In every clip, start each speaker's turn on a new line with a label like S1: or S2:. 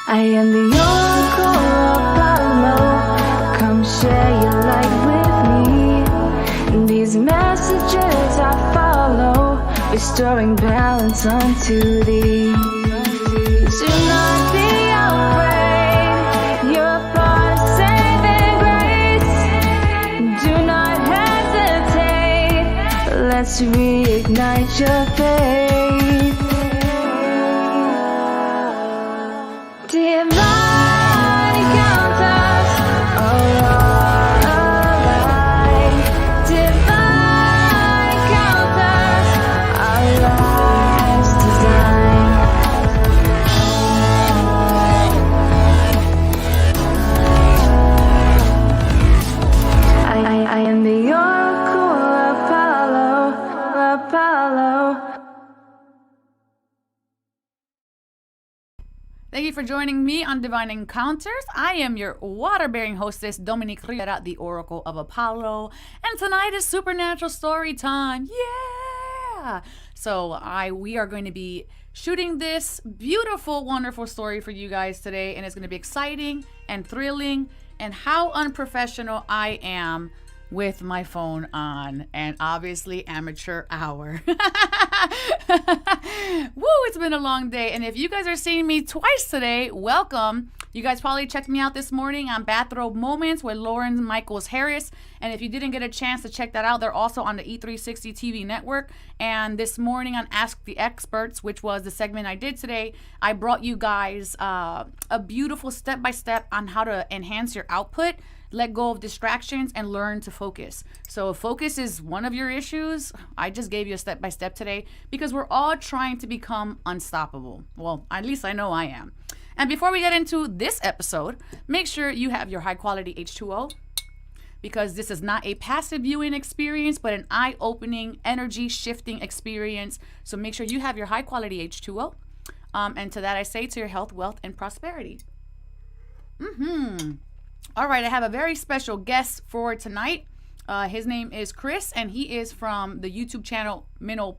S1: I am the oracle Apollo. Come share your light with me. These messages I follow, restoring balance unto thee. Do not be afraid, you're part of saving grace. Do not hesitate, let's reignite your faith. Divine encounters are alive. Divine encounters, our lives designed. I am the oracle Apollo.
S2: Thank you for joining me on Divine Encounters. I am your water-bearing hostess, Dominique Rivera, the Oracle of Apollo. And tonight is Supernatural Story Time. Yeah! So we are going to be shooting this beautiful, wonderful story for you guys today. And it's going to be exciting and thrilling. And how unprofessional I am with my phone on, and obviously amateur hour. Woo, it's been a long day. And if you guys are seeing me twice today, welcome. You guys probably checked me out this morning on Bathrobe Moments with Lauren Michaels Harris. And if you didn't get a chance to check that out, they're also on the E360 TV network. And this morning on Ask the Experts, which was the segment I did today, I brought you guys a beautiful step-by-step on how to enhance your output, let go of distractions, and learn to focus. So if focus is one of your issues, I just gave you a step-by-step today because we're all trying to become unstoppable. Well, at least I know I am. And before we get into this episode, make sure you have your high-quality H2O, because this is not a passive viewing experience, but an eye-opening, energy-shifting experience. So make sure you have your high-quality H2O. And to that I say, to your health, wealth, and prosperity. All right, I have a very special guest for tonight. His name is Chris, and he is from the YouTube channel Minnow.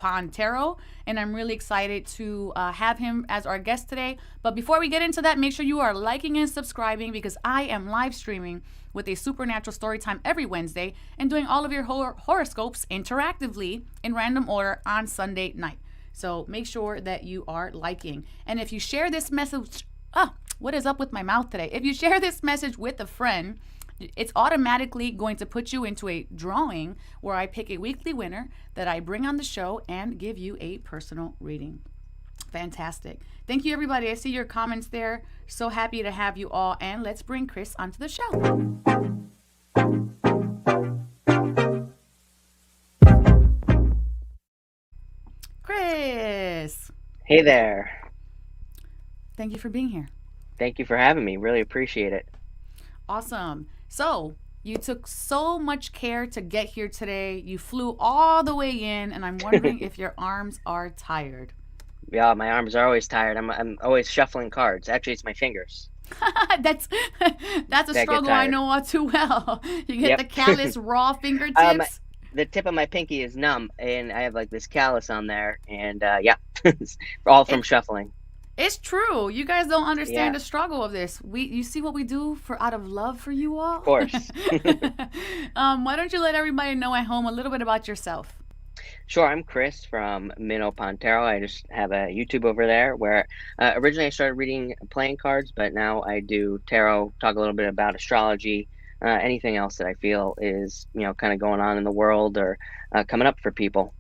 S2: And I'm really excited to have him as our guest today. But before we get into that, make sure you are liking and subscribing, because I am live streaming with a supernatural story time every Wednesday and doing all of your horoscopes interactively in random order on Sunday night. So make sure that you are liking. And if you share this message, what is up with my mouth today? If you share this message with a friend, it's automatically going to put you into a drawing where I pick a weekly winner that I bring on the show and give you a personal reading. Fantastic. Thank you, everybody. I see your comments there. So happy to have you all. And let's bring Chris onto the show. Chris.
S3: Hey there.
S2: Thank you for being here.
S3: Thank you for having me. Really appreciate it.
S2: Awesome. So you took so much care to get here today. You flew all the way in, and I'm wondering if your arms are tired.
S3: Yeah, my arms are always tired. I'm always shuffling cards. Actually, it's my fingers.
S2: That's a struggle I know all too well. You get the callous raw fingertips.
S3: The tip of my pinky is numb, and I have like this callus on there, and all from shuffling.
S2: It's true. You guys don't understand the struggle of this. You see what we do out of love for you all?
S3: Of course.
S2: Why don't you let everybody know at home a little bit about yourself?
S3: Sure. I'm Chris from Minnow. I just have a YouTube over there where originally I started reading playing cards, but now I do tarot, talk a little bit about astrology, anything else that I feel is, kind of going on in the world or coming up for people.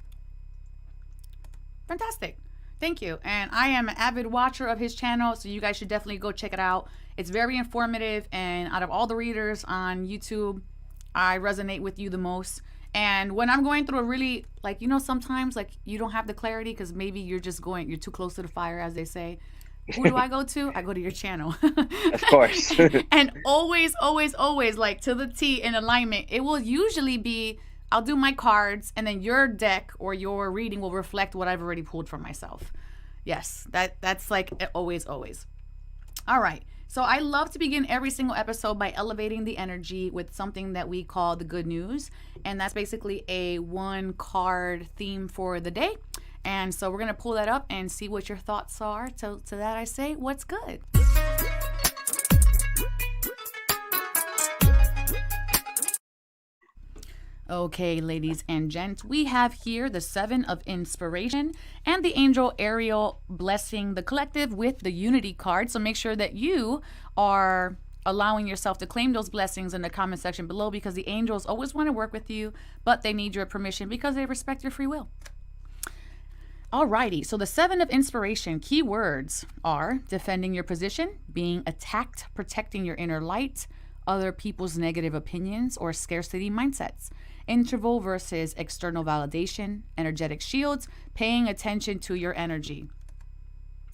S2: Fantastic. Thank you. And I am an avid watcher of his channel, so you guys should definitely go check it out. It's very informative, and out of all the readers on YouTube, I resonate with you the most. And when I'm going through a really, sometimes you don't have the clarity because maybe you're too close to the fire, as they say. Who do I go to? I go to your channel.
S3: Of course.
S2: And always, to the T in alignment, it will usually be, I'll do my cards, and then your deck or your reading will reflect what I've already pulled for myself. Yes, that's always. All right. So I love to begin every single episode by elevating the energy with something that we call the good news. And that's basically a one card theme for the day. And so we're going to pull that up and see what your thoughts are. So to that I say, what's good? Okay, ladies and gents, we have here the Seven of Inspiration and the Angel Ariel blessing the collective with the Unity card. So make sure that you are allowing yourself to claim those blessings in the comment section below, because the angels always want to work with you, but they need your permission because they respect your free will. Alrighty, so the Seven of Inspiration key words are defending your position, being attacked, protecting your inner light, other people's negative opinions or scarcity mindsets. Interval versus external validation, energetic shields, paying attention to your energy.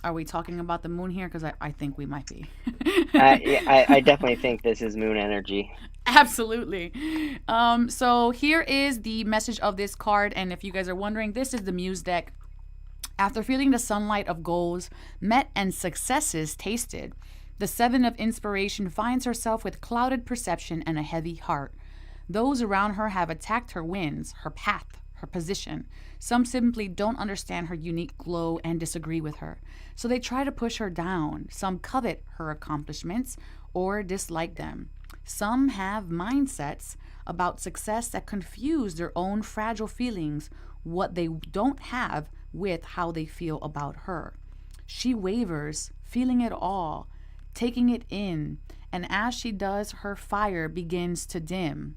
S2: Are we talking about the moon here? Because I think we might be.
S3: I definitely think this is moon energy.
S2: Absolutely. So here is the message of this card. And if you guys are wondering, this is the Muse deck. After feeling the sunlight of goals met and successes tasted, the Seven of Inspiration finds herself with clouded perception and a heavy heart. Those around her have attacked her wins, her path, her position. Some simply don't understand her unique glow and disagree with her. So they try to push her down. Some covet her accomplishments or dislike them. Some have mindsets about success that confuse their own fragile feelings, what they don't have with how they feel about her. She wavers, feeling it all, taking it in, and as she does, her fire begins to dim.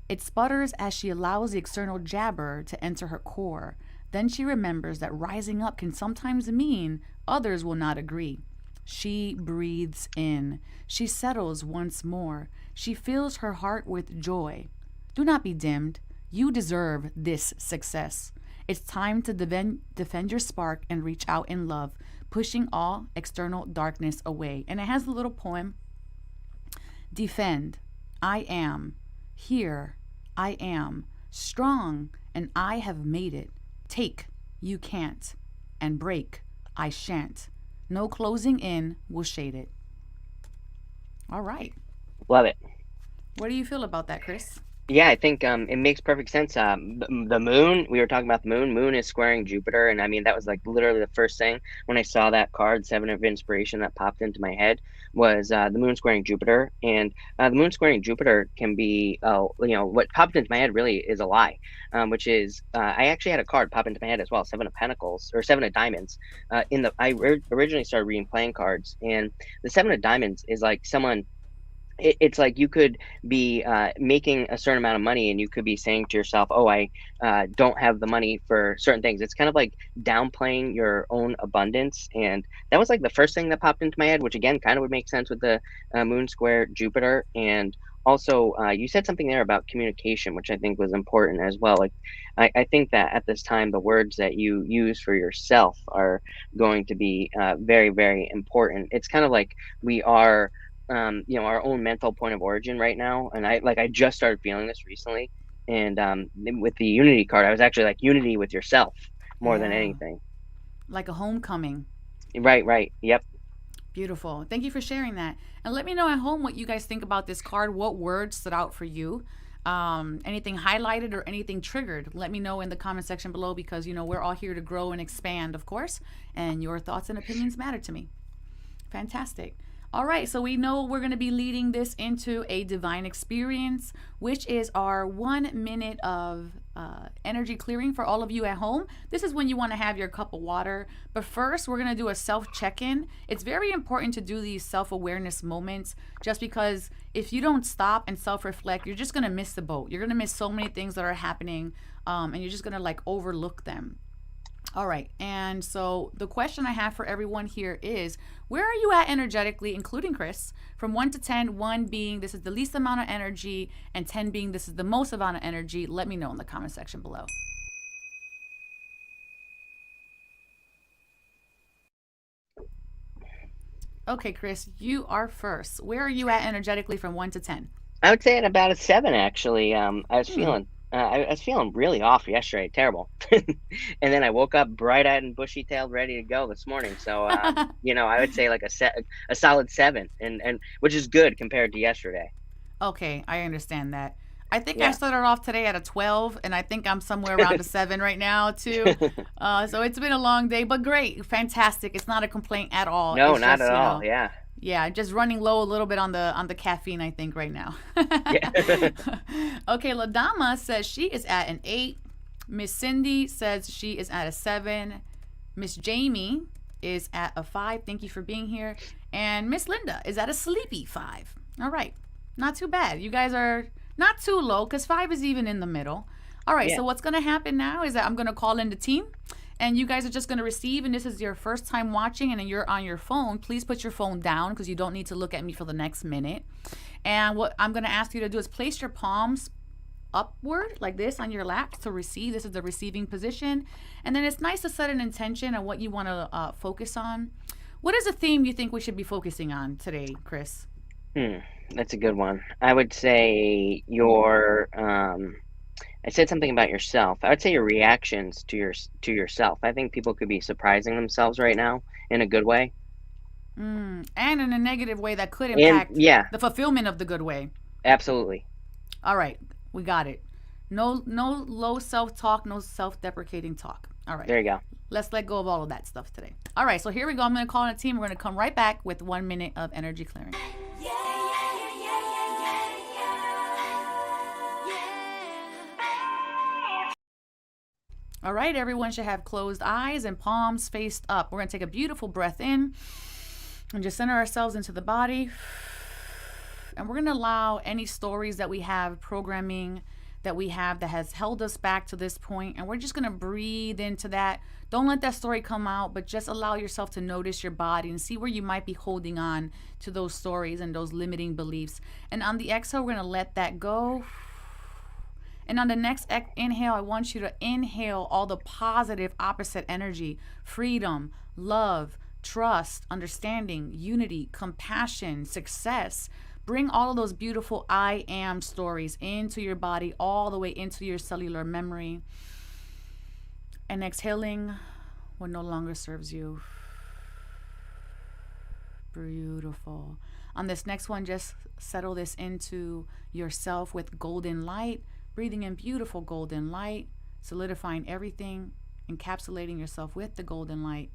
S2: It sputters as she allows the external jabber to enter her core. Then she remembers that rising up can sometimes mean others will not agree. She breathes in. She settles once more. She fills her heart with joy. Do not be dimmed. You deserve this success. It's time to defend your spark and reach out in love, pushing all external darkness away. And it has a little poem. Defend. I am. Here. I am. Strong, and I have made it. Take. You can't. And break. I shan't. No closing in will shade it. All right.
S3: Love it.
S2: What do you feel about that, Chris?
S3: Yeah, I think it makes perfect sense. The moon, we were talking about the moon. Moon is squaring Jupiter, and I mean that was like literally the first thing when I saw that card, Seven of Inspiration, that popped into my head was the moon squaring Jupiter, and the moon squaring Jupiter can be, what popped into my head really is a lie, which is I actually had a card pop into my head as well, Seven of Pentacles or Seven of Diamonds. Originally started reading playing cards, and the Seven of Diamonds is like someone. It's like you could be making a certain amount of money and you could be saying to yourself, oh, I don't have the money for certain things. It's kind of like downplaying your own abundance. And that was like the first thing that popped into my head, which again kind of would make sense with the moon square Jupiter. And also you said something there about communication, which I think was important as well. Like I think that at this time, the words that you use for yourself are going to be very, very important. It's kind of like we are our own mental point of origin right now. And I just started feeling this recently. And with the Unity card, I was actually like unity with yourself more than anything.
S2: Like a homecoming.
S3: Right. Yep.
S2: Beautiful. Thank you for sharing that. And let me know at home what you guys think about this card. What words stood out for you? Anything highlighted or anything triggered? Let me know in the comment section below, because we're all here to grow and expand, of course, and your thoughts and opinions matter to me. Fantastic. All right, so we know we're going to be leading this into a divine experience, which is our 1 minute of energy clearing for all of you at home. This is when you want to have your cup of water. But first, we're going to do a self-check-in. It's very important to do these self-awareness moments, just because if you don't stop and self-reflect, you're just going to miss the boat. You're going to miss so many things that are happening, and you're just going to overlook them. All right, and so the question I have for everyone here is, where are you at energetically, including Chris, from 1 to 10, 1 being this is the least amount of energy, and 10 being this is the most amount of energy? Let me know in the comment section below. Okay, Chris, you are first. Where are you at energetically from 1 to 10?
S3: I would say at about a 7, actually. I was feeling really off yesterday, terrible. And then I woke up bright-eyed and bushy-tailed, ready to go this morning. So, I would say like a solid 7, and which is good compared to yesterday.
S2: Okay, I understand that. I think I started off today at a 12, and I think I'm somewhere around a 7 right now too. So it's been a long day, but great, fantastic. It's not a complaint at all.
S3: No,
S2: It's
S3: not
S2: just,
S3: at all. Yeah.
S2: Yeah, just running low a little bit on the caffeine, I think, right now.
S3: Yeah.
S2: Okay, Ladama says she is at an 8. Miss Cindy says she is at a 7. Miss Jamie is at a 5. Thank you for being here. And Miss Linda is at a sleepy 5. All right. Not too bad. You guys are not too low because 5 is even in the middle. All right.
S3: Yeah.
S2: So what's going to happen now is that I'm going to call in the team. And you guys are just going to receive, and this is your first time watching, and then you're on your phone. Please put your phone down because you don't need to look at me for the next minute. And what I'm going to ask you to do is place your palms upward like this on your lap to receive. This is the receiving position. And then it's nice to set an intention on what you want to focus on. What is a theme you think we should be focusing on today, Chris?
S3: That's a good one. I would say I said something about yourself. I would say your reactions to yourself. I think people could be surprising themselves right now in a good way.
S2: And in a negative way that could impact the fulfillment of the good way.
S3: Absolutely.
S2: All right, we got it. No low self-talk, no self-deprecating talk. All right.
S3: There you go.
S2: Let's let go of all of that stuff today. All right, so here we go. I'm going to call in a team. We're going to come right back with 1 minute of energy clearing. All right, everyone should have closed eyes and palms faced up. We're going to take a beautiful breath in and just center ourselves into the body. And we're going to allow any stories that we have, programming that we have that has held us back to this point, and we're just going to breathe into that. Don't let that story come out, but just allow yourself to notice your body and see where you might be holding on to those stories and those limiting beliefs. And on the exhale, we're going to let that go. And on the next inhale, I want you to inhale all the positive opposite energy: freedom, love, trust, understanding, unity, compassion, success. Bring all of those beautiful I am stories into your body, all the way into your cellular memory. And exhaling what no longer serves you. Beautiful. On this next one, just settle this into yourself with golden light. Breathing in beautiful golden light, solidifying everything, encapsulating yourself with the golden light.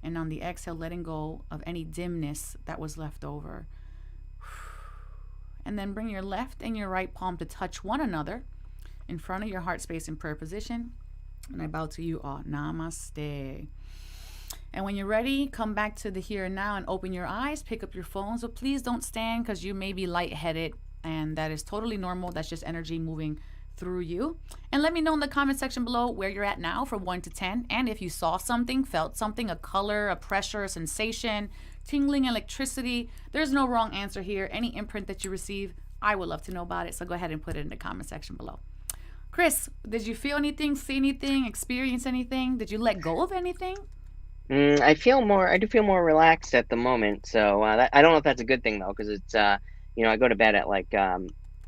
S2: And on the exhale, letting go of any dimness that was left over. And then bring your left and your right palm to touch one another in front of your heart space in prayer position. And I bow to you all. Namaste. And when you're ready, come back to the here and now and open your eyes. Pick up your phone. So please don't stand because you may be lightheaded. And that is totally normal. That's just energy moving through you. And let me know in the comment section below where you're at now from 1 to 10. And if you saw something, felt something, a color, a pressure, a sensation, tingling, electricity. There's no wrong answer here. Any imprint that you receive, I would love to know about it. So go ahead and put it in the comment section below. Chris, did you feel anything, see anything, experience anything? Did you let go of anything?
S3: I do feel more relaxed at the moment. So I don't know if that's a good thing though, because it's I go to bed at like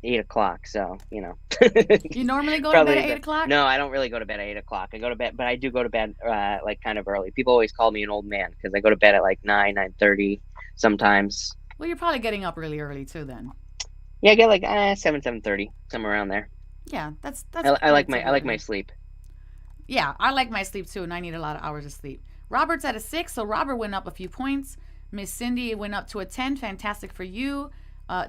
S3: 8 o'clock. So
S2: You normally go to bed at 8 o'clock?
S3: No, I don't really go to bed at 8 o'clock. I go to bed, but I do go to bed like kind of early. People always call me an old man because I go to bed at like 9:30 sometimes.
S2: Well, you're probably getting up really early too then.
S3: Yeah, I get like 7:30, somewhere around there.
S2: Yeah, that's
S3: I like my sleep.
S2: Yeah, I like my sleep too, and I need a lot of hours of sleep. Robert's at a 6, so Robert went up a few points. Miss Cindy went up to a 10. Fantastic for you.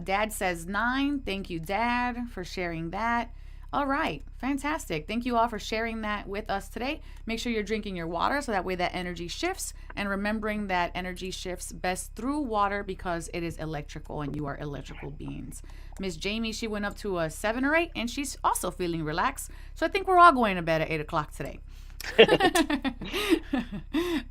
S2: Dad says 9. Thank you, Dad, for sharing that. All right, fantastic. Thank you all for sharing that with us today. Make sure you're drinking your water so that way that energy shifts, and remembering that energy shifts best through water because it is electrical and you are electrical beings. Miss Jamie, she went up to a 7 or 8, and she's also feeling relaxed. So I think we're all going to bed at 8 o'clock today.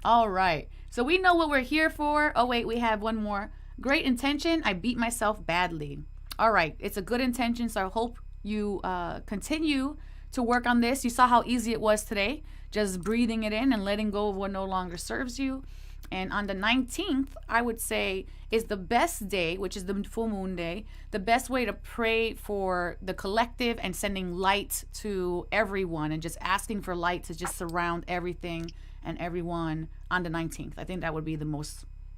S2: All right, so we know what we're here for. Oh wait, we have one more. Great intention. I beat myself badly. All right, it's a good intention, so I hope you continue to work on this. You saw how easy it was today, just breathing it in and letting go of what no longer serves you. And on the 19th, I would say is the best day, which is the full moon day, the best way to pray for the collective and sending light to everyone and just asking for light to just surround everything and everyone on the 19th. I think that would be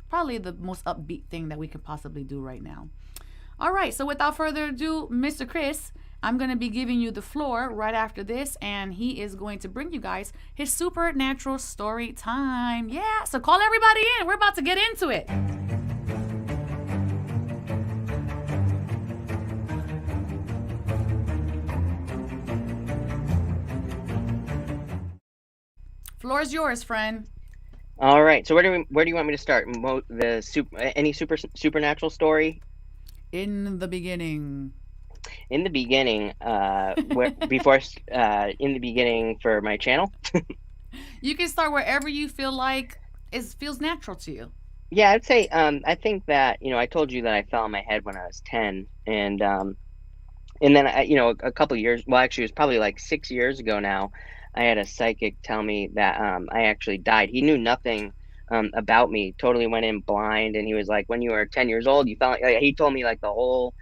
S2: probably the most upbeat thing that we could possibly do right now. All right, so without further ado, Mr. Chris, I'm going to be giving you the floor right after this, and he is going to bring you guys his supernatural story time. Yeah, so call everybody in. We're about to get into it. floor is yours, friend.
S3: All right. So where do you want me to start? Any supernatural story
S2: In the beginning.
S3: in the beginning? In the beginning for my channel.
S2: You can start wherever you feel like feels natural to you.
S3: Yeah, I'd say I think that I told you that I fell on my head when I was 10, and then a couple years. Well, actually, it was probably like 6 years ago now. I had a psychic tell me that I actually died. He knew nothing about me. Totally went in blind, and he was like, "When you were 10 years old, you felt." He told me like the whole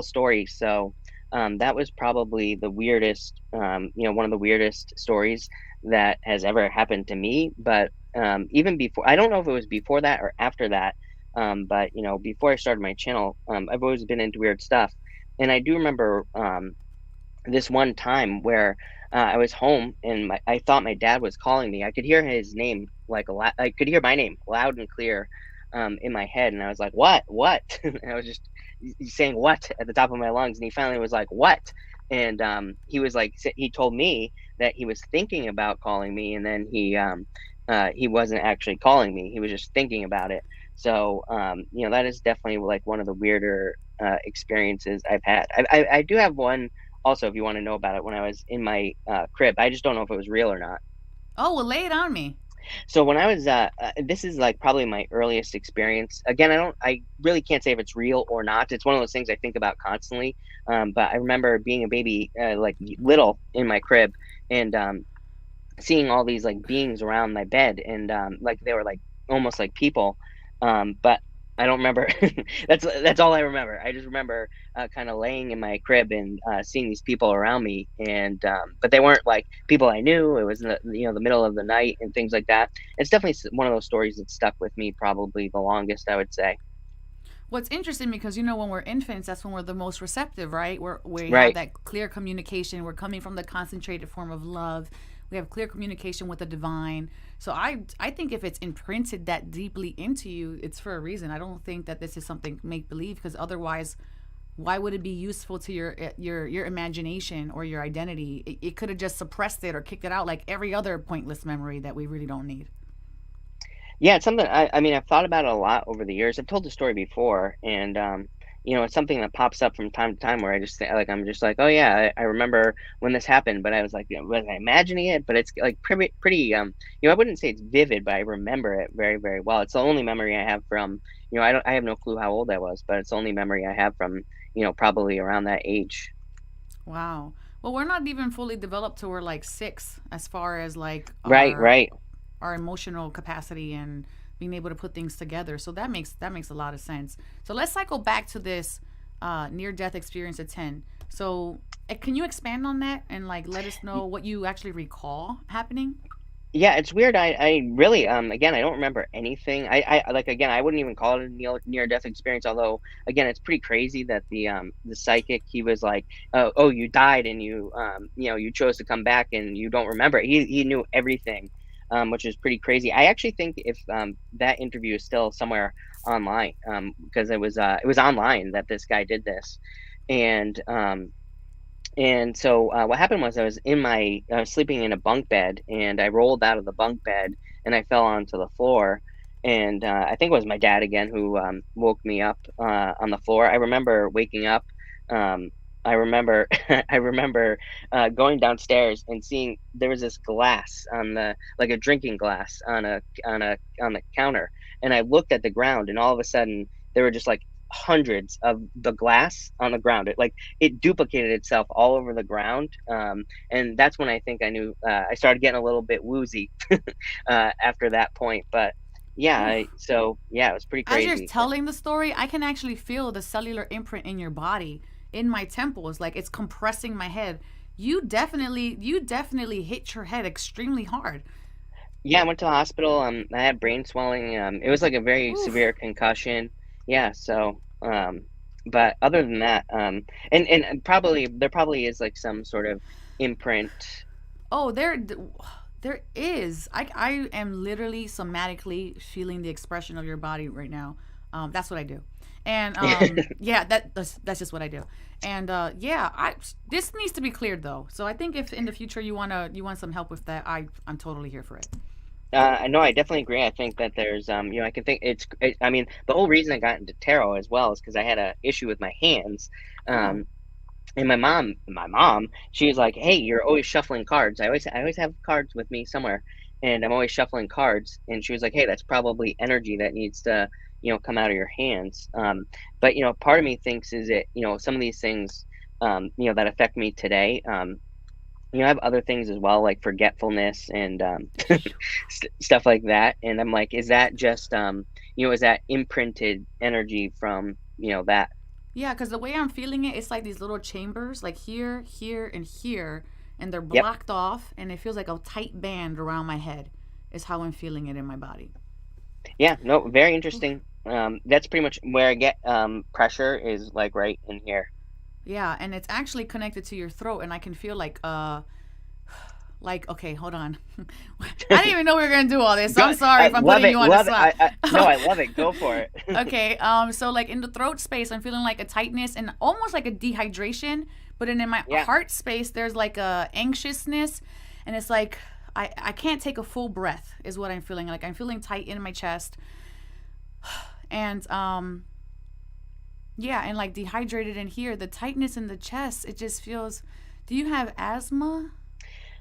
S3: story. So that was probably the weirdest. One of the weirdest stories that has ever happened to me. But even before, I don't know if it was before that or after that. But before I started my channel, I've always been into weird stuff. And I do remember this one time where I was home and I thought my dad was calling me. I could hear his name I could hear my name loud and clear in my head, and I was like, "What? What?" And I was just saying "what" at the top of my lungs, and he finally was like, "What?" And he was like, he told me that he was thinking about calling me, and then he wasn't actually calling me. He was just thinking about it. So that is definitely like one of the weirder experiences I've had. I do have one also, if you want to know about it, when I was in my crib. I just don't know if it was real or not.
S2: Oh, well, lay it on me.
S3: So when I was, this is like probably my earliest experience. Again, I really can't say if it's real or not. It's one of those things I think about constantly. But I remember being a baby, like little in my crib, and seeing all these like beings around my bed, and like they were like almost like people, but I don't remember. That's all I remember. I just remember kind of laying in my crib and seeing these people around me, and but they weren't like people I knew. It was in the middle of the night and things like that. It's definitely one of those stories that stuck with me probably the longest, I would say.
S2: What's interesting because when we're infants, that's when we're the most receptive, right? We have
S3: Right.
S2: that clear communication. We're coming from the concentrated form of love. We have clear communication with the divine. So I think if it's imprinted that deeply into you, it's for a reason. I don't think that this is something make believe, because otherwise, why would it be useful to your imagination or your identity? It could have just suppressed it or kicked it out like every other pointless memory that we really don't need.
S3: Yeah, it's something I mean, I've thought about it a lot over the years. I've told the story before, and it's something that pops up from time to time where I just like I'm just like, oh yeah, I remember when this happened, but I was like, was I imagining it? But it's like pretty I wouldn't say it's vivid, but I remember it very, very well. It's the only memory I have from, I have no clue how old I was, but it's the only memory I have from, probably around that age.
S2: Wow. Well, we're not even fully developed till we're like 6, as far as like
S3: Right, right.
S2: our emotional capacity and being able to put things together. So that makes a lot of sense. So let's cycle back to this near death experience at 10. So can you expand on that and like let us know what you actually recall happening?
S3: Yeah, it's weird. I really, again, I don't remember anything. I like, again, I wouldn't even call it a near death experience. Although, again, it's pretty crazy that the psychic, he was like, oh, you died, and you chose to come back, and you don't remember it. He knew everything, which is pretty crazy. I actually think if that interview is still somewhere online, because it was online that this guy did this, and so what happened was I was sleeping in a bunk bed, and I rolled out of the bunk bed and I fell onto the floor. And I think it was my dad again who woke me up on the floor. I remember waking up. Um, I remember I remember going downstairs and seeing there was this glass on the like a drinking glass on the counter, and I looked at the ground, and all of a sudden there were just like hundreds of the glass on the ground. It duplicated itself all over the ground. And that's when I think I knew I started getting a little bit woozy after that point. But yeah, so yeah, it was pretty
S2: As you're
S3: crazy.
S2: telling the story, I can actually feel the cellular imprint in your body, in my temples, like it's compressing my head. You definitely hit your head extremely hard.
S3: Yeah, I went to the hospital. I had brain swelling. It was like a very
S2: Oof.
S3: severe concussion. Yeah, so but other than that, and probably there probably is like some sort of imprint.
S2: Oh, there is. I am literally somatically feeling the expression of your body right now. That's what I do. And yeah, that's just what I do. And yeah, I this needs to be cleared though. So I think if in the future you want some help with that, I'm totally here for it.
S3: No, I definitely agree. I think that there's, I can think I mean, the whole reason I got into tarot as well is because I had a issue with my hands.
S2: Oh.
S3: Um, and my mom, she was like, "Hey, you're always shuffling cards. I always have cards with me somewhere, and I'm always shuffling cards." And she was like, "Hey, that's probably energy that needs to, come out of your hands." But part of me thinks is it, some of these things, that affect me today. I have other things as well, like forgetfulness and stuff like that. And I'm like, is that just, is that imprinted energy from, that?
S2: Yeah, because the way I'm feeling it, it's like these little chambers, like here, here, and here, and they're
S3: Yep.
S2: blocked off, and it feels like a tight band around my head, is how I'm feeling it in my body.
S3: Yeah. No, very
S2: Oof.
S3: interesting. That's pretty much where I get pressure is like right in here.
S2: Yeah, and it's actually connected to your throat, and I can feel like okay, hold on. I didn't even know we were gonna do all this. So
S3: Go,
S2: I'm sorry
S3: I
S2: if I'm
S3: love
S2: putting
S3: it,
S2: you on the
S3: love it.
S2: spot.
S3: No, I love it. Go for it.
S2: Okay, so like in the throat space, I'm feeling like a tightness and almost like a dehydration. But then in my
S3: Yeah.
S2: heart space, there's like a anxiousness, and it's like I can't take a full breath. Is what I'm feeling like. I'm feeling tight in my chest, and yeah, and like dehydrated in here. The tightness in the chest, it just feels. Do you have asthma?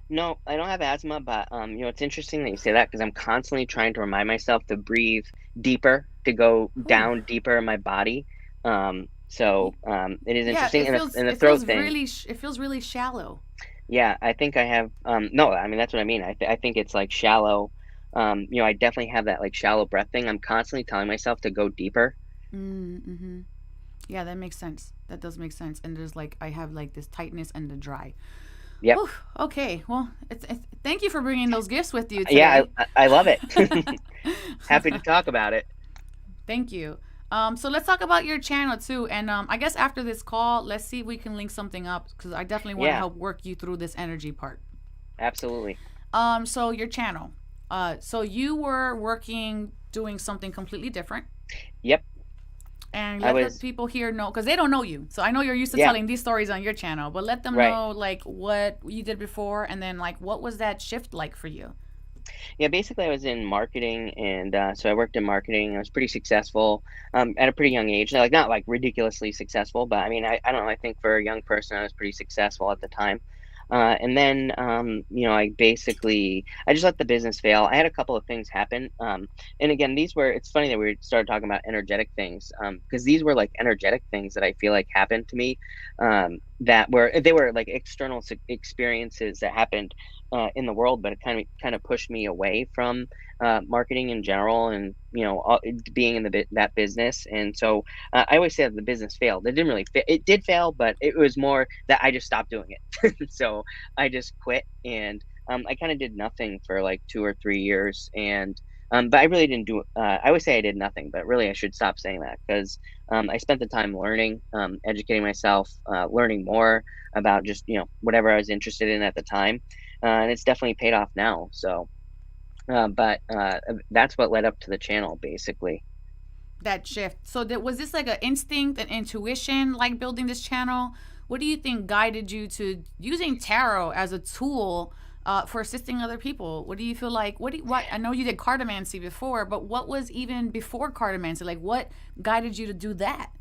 S3: No, I don't have asthma, but it's interesting that you say that because I'm constantly trying to remind myself to breathe deeper, to go
S2: Ooh.
S3: down deeper in my body. It is
S2: Yeah,
S3: interesting, and the
S2: it
S3: throat
S2: feels
S3: thing.
S2: really it feels really shallow.
S3: Yeah, I think I have. No, I mean that's what I mean. I think it's like shallow. I definitely have that like shallow breath thing. I'm constantly telling myself to go deeper.
S2: Mm-hmm. Yeah, that makes sense. That does make sense. And there's like I have like this tightness and the dry.
S3: Yep.
S2: Whew, okay, well, thank you for bringing those gifts with you
S3: Yeah,
S2: today.
S3: I love it. Happy to talk about it.
S2: Thank you. So let's talk about your channel too, and I guess after this call, let's see if we can link something up because I definitely want to
S3: Yeah,
S2: help work you through this energy part.
S3: absolutely.
S2: So your channel. So you were working doing something completely different,
S3: Yep.
S2: and
S3: I
S2: let the
S3: was.
S2: people here know because they don't know you. So I know you're used to
S3: Yeah.
S2: telling these stories on your channel, but let them
S3: Right.
S2: know like what you did before, and then like what was that shift like for you?
S3: Yeah, basically, I was in marketing, and so I worked in marketing. I was pretty successful at a pretty young age. Like not like ridiculously successful, but I mean, I don't know. I think for a young person, I was pretty successful at the time. And then, I just let the business fail. I had a couple of things happen. And again, these were. It's funny that we started talking about energetic things because these were like energetic things that I feel like happened to me. That were they were like external experiences that happened in the world, but it kind of pushed me away from marketing in general, and being in that business. And so I always say that the business failed. It didn't really it did fail, but it was more that I just stopped doing it. So I just quit, and I kind of did nothing for like 2 or 3 years, and but I really didn't do. I always say I did nothing, but really I should stop saying that because I spent the time learning, educating myself, learning more about just whatever I was interested in at the time, and it's definitely paid off now. So, but that's what led up to the channel, basically.
S2: That shift. So was this like an instinct, an intuition, like building this channel? What do you think guided you to using tarot as a tool for assisting other people? What do you feel like? What I know you did cartomancy before, but what was even before cartomancy? Like what guided you to do that?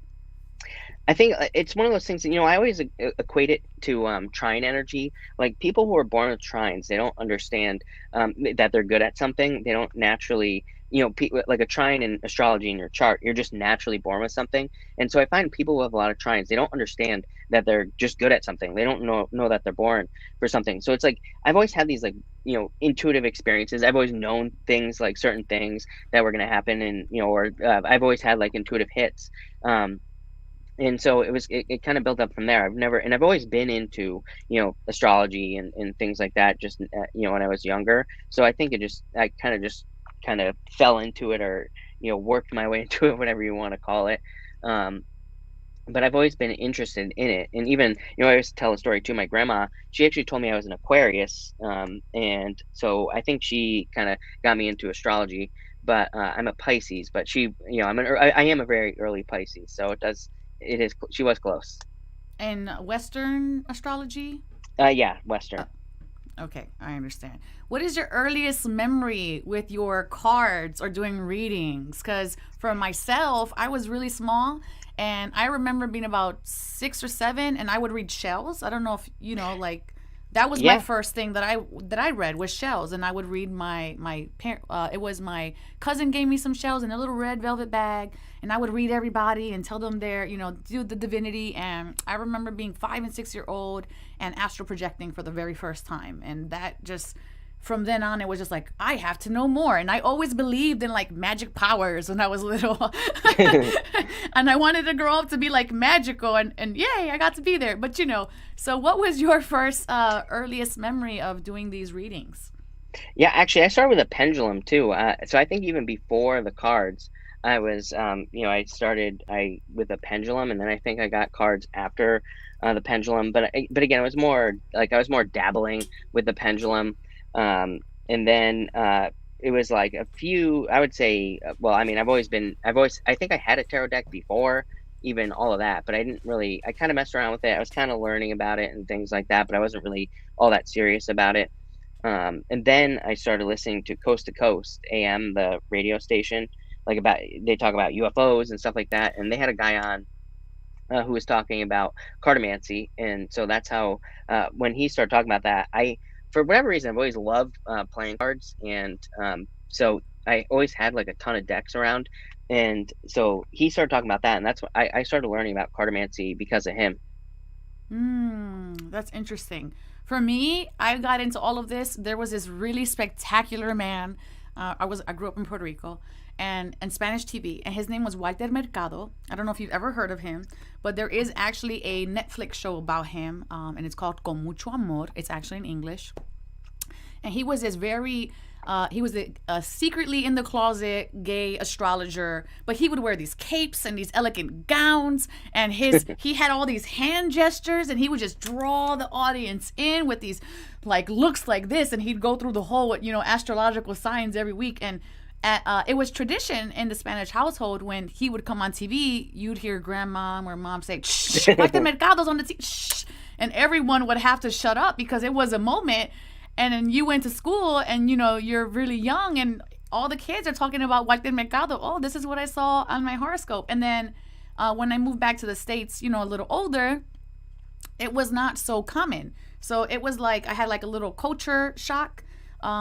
S3: I think it's one of those things that, I always equate it to trine energy. Like people who are born with trines, they don't understand that they're good at something. They don't naturally, like a trine in astrology in your chart, you're just naturally born with something. And so I find people who have a lot of trines, they don't understand that they're just good at something. They don't know that they're born for something. So it's like I've always had these like intuitive experiences. I've always known things like certain things that were going to happen, and or I've always had like intuitive hits. Um, and so it kind of built up from there. I've always been into astrology and things like that, just when I was younger. So I think I kind of fell into it, or worked my way into it, whatever you want to call it. um but I've always been interested in it. And even I always tell a story too. My grandma, she actually told me I was an Aquarius, and so I think she kind of got me into astrology. But I'm a Pisces, but I am a very early Pisces, so she was close.
S2: In Western astrology?
S3: Yeah,
S2: Uh,
S3: Western.
S2: Okay, I understand. What is your earliest memory with your cards or doing readings? Because for myself, I was really small and I remember being about 6 or 7 and I would read shells. I don't know if you know, like that was my
S3: Yeah.
S2: first thing that I read was shells, and I would read my parent. It was my cousin gave me some shells in a little red velvet bag, and I would read everybody and tell them their do the divinity. And I remember being 5 and 6 year old and astral projecting for the very first time, and that just from then on it was just like I have to know more, and I always believed in like magic powers when I was little. And I wanted to grow up to be like magical, and yay, I got to be there. But so what was your first earliest memory of doing these readings?
S3: Yeah, actually, I started with a pendulum too. So I think even before the cards, I was, I started I with a pendulum, and then I think I got cards after the pendulum. But again, it was more like I was more dabbling with the pendulum, and then it was like a few. I would say, well, I mean, I think I had a tarot deck before even all of that, but I didn't really. I kind of messed around with it. I was kind of learning about it and things like that, but I wasn't really all that serious about it. And then I started listening to Coast AM, the radio station, like about they talk about UFOs and stuff like that. And they had a guy on who was talking about cartomancy, and so that's how when he started talking about that, for whatever reason, I've always loved playing cards, and so I always had like a ton of decks around. And so he started talking about that, and that's what I started learning about cartomancy because of him.
S2: That's interesting. For me, I got into all of this. There was this really spectacular man. I grew up in Puerto Rico, and Spanish TV, and his name was Walter Mercado. I don't know if you've ever heard of him, but there is actually a Netflix show about him, and it's called Con Mucho Amor. It's actually in English, and he was this very he was a secretly in the closet gay astrologer, but he would wear these capes and these elegant gowns, and he had all these hand gestures, and he would just draw the audience in with these like looks like this, and he'd go through the whole astrological signs every week. And it was tradition in the Spanish household when he would come on TV, you'd hear grandma or mom say, "Shh, Walter Mercado's on the TV," shh, and everyone would have to shut up because it was a moment. And then you went to school, and you're really young, and all the kids are talking about Walter Mercado. Oh, this is what I saw on my horoscope. And then when I moved back to the States, a little older, it was not so common. So it was like I had like a little culture shock,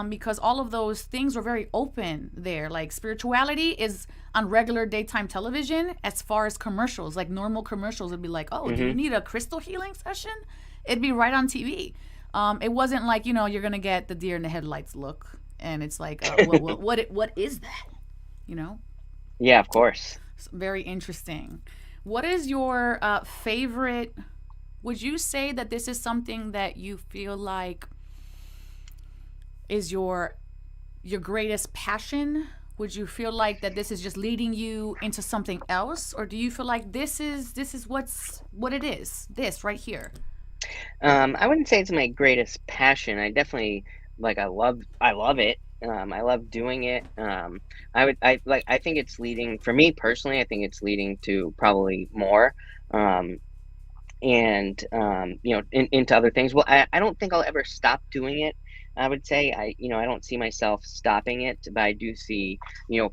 S2: because all of those things were very open there. Like spirituality is on regular daytime television. As far as commercials, like normal commercials would be like, oh, do you need a crystal healing session? It'd be right on TV. It wasn't like you're gonna get the deer in the headlights look, and it's like what is that?
S3: Yeah, of course.
S2: It's very interesting. What is your favorite? Would you say that this is something that you feel like is your greatest passion? Would you feel like that this is just leading you into something else, or do you feel like this is what it is? This right here.
S3: I wouldn't say it's my greatest passion. I definitely I love it. I love doing it. I think it's leading for me personally. I think it's leading to probably more, um, and into other things. Well, I don't think I'll ever stop doing it. I would say I don't see myself stopping it, but I do see,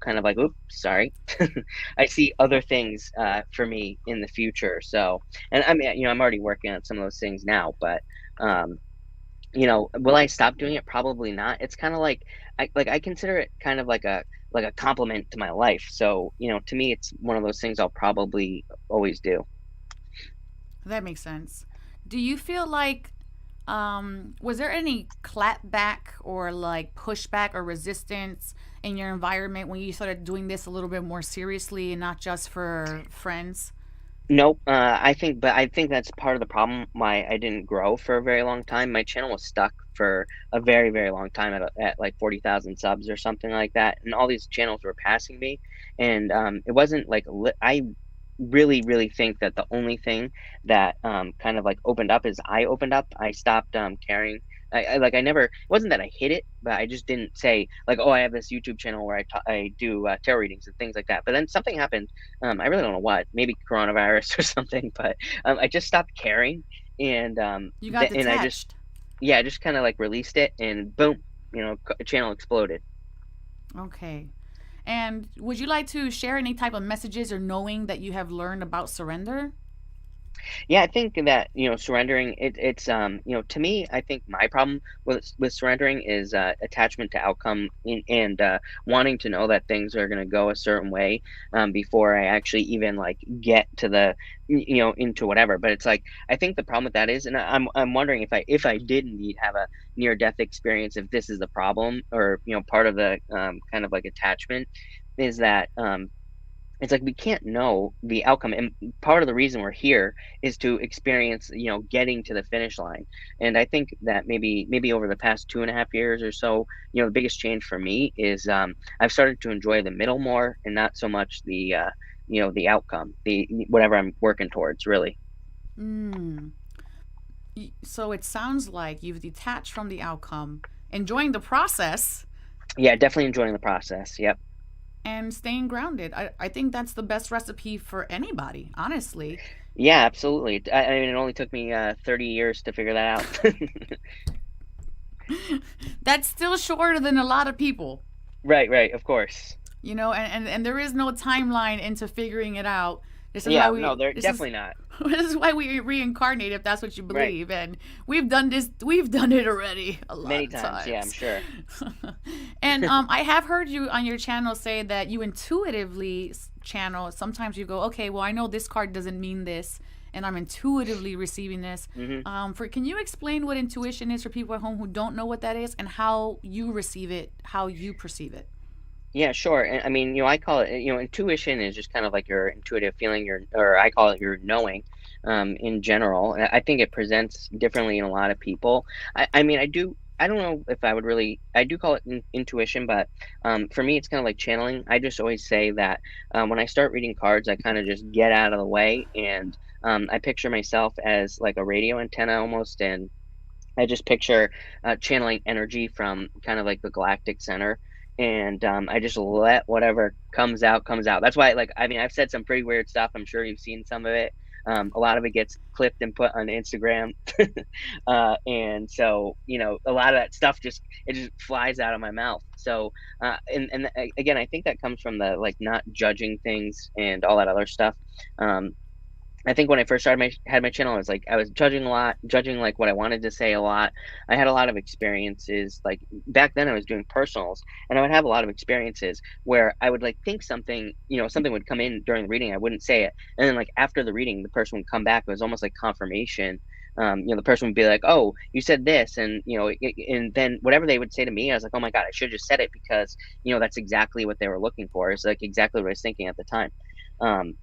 S3: kind of like, oops, sorry. I see other things for me in the future. So, and I mean, I'm already working on some of those things now, but um, will I stop doing it? Probably not. It's kind of like I consider it kind of like a compliment to my life. So, to me, it's one of those things I'll probably always do.
S2: That makes sense. Do you feel like was there any clapback or like pushback or resistance in your environment when you started doing this a little bit more seriously and not just for friends?
S3: Nope. I think that's part of the problem why I didn't grow for a very long time. My channel was stuck for a very, very long time at like 40,000 subs or something like that. And all these channels were passing me. And it wasn't like, I really, really think that the only thing that kind of like opened up is I opened up. I stopped caring. I never, it wasn't that I hid it, but I just didn't say like, oh, I have this YouTube channel where I do tarot readings and things like that. But then something happened. I really don't know what, maybe coronavirus or something, but I just stopped caring. And
S2: You got
S3: and I just
S2: detached.
S3: yeah, I just kind of like released it and boom, channel exploded.
S2: Okay. And would you like to share any type of messages or knowing that you have learned about surrender?
S3: Yeah, I think that, surrendering it's to me, I think my problem with surrendering is attachment to outcome and wanting to know that things are going to go a certain way before I actually even like get to into whatever. But it's like I think the problem with that is, and I'm wondering if I did indeed have a near death experience, if this is the problem or part of the kind of like attachment is that it's like we can't know the outcome, and part of the reason we're here is to experience, getting to the finish line. And I think that maybe over the past 2.5 years or so, the biggest change for me is I've started to enjoy the middle more and not so much the outcome, the whatever I'm working towards, really.
S2: Mm. So it sounds like you've detached from the outcome, enjoying the process,
S3: Yeah, definitely enjoying the process. Yep.
S2: and staying grounded. I think that's the best recipe for anybody, honestly.
S3: Yeah, absolutely. I mean, it only took me 30 years to figure that out.
S2: That's still shorter than a lot of people,
S3: Right, right, of course.
S2: and there is no timeline into figuring it out. This is why
S3: Yeah, no,
S2: we
S3: they're
S2: this is
S3: definitely not.
S2: this is why we reincarnate if that's what you
S3: Right.
S2: believe. And we've done it already a lot
S3: Many
S2: of
S3: times, yeah, I'm
S2: times.
S3: sure.
S2: And I have heard you on your channel say that you intuitively channel. Sometimes you go, okay, well, I know this card doesn't mean this, and I'm intuitively receiving this.
S3: Hmm.
S2: For Can you explain what intuition is for people at home who don't know what that is, and how you receive it, how you perceive it?
S3: Yeah, sure. And I mean, I call it, intuition is just kind of like your intuitive feeling, or I call it your knowing, in general. And I think it presents differently in a lot of people. I mean, I don't know if I would really, I do call it intuition, but for me, it's kind of like channeling. I just always say that when I start reading cards, I kind of just get out of the way and I picture myself as like a radio antenna almost. And I just picture channeling energy from kind of like the galactic center, and I just let whatever comes out comes out. That's why, like, I mean, I've said some pretty weird stuff. I'm sure you've seen some of it. A lot of it gets clipped and put on Instagram, and so a lot of that stuff just flies out of my mouth. So, again, I think that comes from the like not judging things and all that other stuff. Um, I think when I first started had my channel, I was judging a lot, judging like what I wanted to say a lot. I had a lot of experiences. Like back then, I was doing personals, and I would have a lot of experiences where I would like think something, something would come in during the reading. I wouldn't say it, and then like after the reading, the person would come back. It was almost like confirmation. The person would be like, "Oh, you said this," and and then whatever they would say to me, I was like, "Oh my god, I should have just said it because that's exactly what they were looking for. It's like exactly what I was thinking at the time."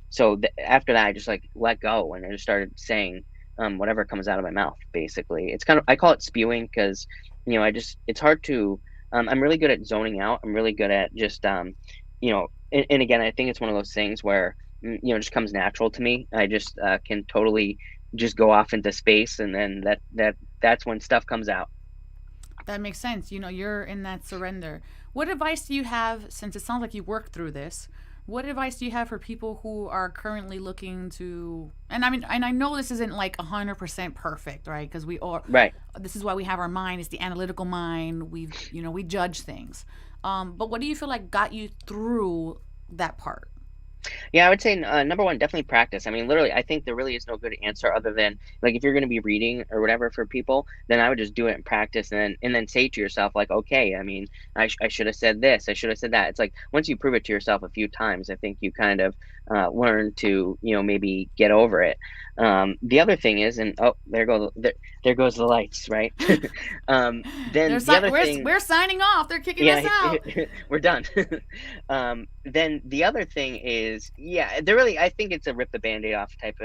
S3: So after that, I just like let go and I just started saying whatever comes out of my mouth. Basically, it's kind of I call it spewing because it's hard to. I'm really good at zoning out. I'm really good at just and again, I think it's one of those things where it just comes natural to me. I just can totally just go off into space, and then that's when stuff comes out.
S2: That makes sense. You're in that surrender. What advice do you have, since it sounds like you worked through this? What advice do you have for people who are currently looking to, and I mean, and I know this isn't like 100% perfect, right? Because
S3: Right.
S2: this is why we have our mind, it's the analytical mind. We judge things. But what do you feel like got you through that part?
S3: Yeah, I would say number one, definitely practice. I mean, literally, I think there really is no good answer other than like if you're going to be reading or whatever for people, then I would just do it in practice and then say to yourself like, okay, I mean, I should have said this, I should have said that. It's like once you prove it to yourself a few times, I think you kind of learn to maybe get over it. The other thing is, and oh, there goes the lights, right? Then the other thing.
S2: We're signing off. They're kicking us
S3: Yeah,
S2: out.
S3: we're done. Then the other thing is, yeah, there really, I think it's a rip the band-aid off type